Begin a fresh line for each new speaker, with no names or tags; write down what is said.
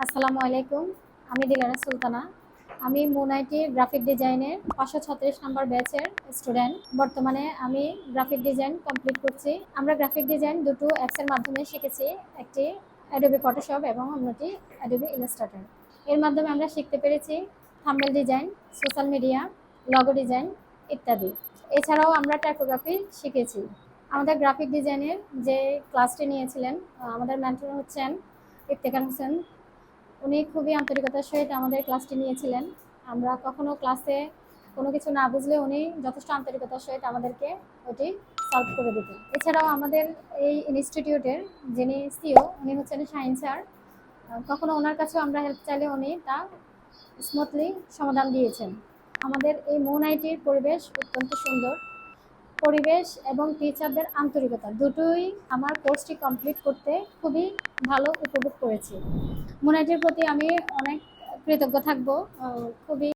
আসসালামু আলাইকুম। আমি দিলারা সুলতানা। আমি মুন আইটি গ্রাফিক ডিজাইনের 536 নম্বর ব্যাচের স্টুডেন্ট। বর্তমানে আমি গ্রাফিক ডিজাইন কমপ্লিট করছি। আমরা গ্রাফিক ডিজাইন দুটো অ্যাপসের মাধ্যমে শিখেছি। একটি অ্যাডোবি ফটোশপ এবং অন্যটি অ্যাডোবি ইলাস্ট্রেটর। এর মাধ্যমে আমরা শিখতে পেরেছি thumbnail design, social media, logo design ইত্যাদি। এছাড়াও আমরা টাইপোগ্রাফি শিখেছি। আমাদের গ্রাফিক ডিজাইনের যে ক্লাসটি নিয়েছিলেন আমাদের মেন্টর হচ্ছেন ইফতেখার হোসেন। উনি খুবই আন্তরিকতার সহিত আমাদের ক্লাসটি নিয়েছিলেন। আমরা কখনো ক্লাসে কোনো কিছু না বুঝলে উনি যথেষ্ট আন্তরিকতার সহিত আমাদেরকে ওটি সলভ করে দিতেন। এছাড়াও আমাদের এই ইনস্টিটিউটের যিনি সিও উনি হচ্ছেন শাহিন স্যার। কখনো ওনার কাছেও আমরা হেল্প চাইলে উনি তা স্মুথলি সমাধান দিয়েছেন। আমাদের এই মুন আইটির পরিবেশ অত্যন্ত সুন্দর। পরিবেশ এবং টিচারদের আন্তরিকতা দুটোই আমার কোর্সটি কমপ্লিট করতে খুবই ভালো উপভোগ করেছি। মুন আইটির প্রতি আমি অনেক কৃতজ্ঞ থাকবো। খুবই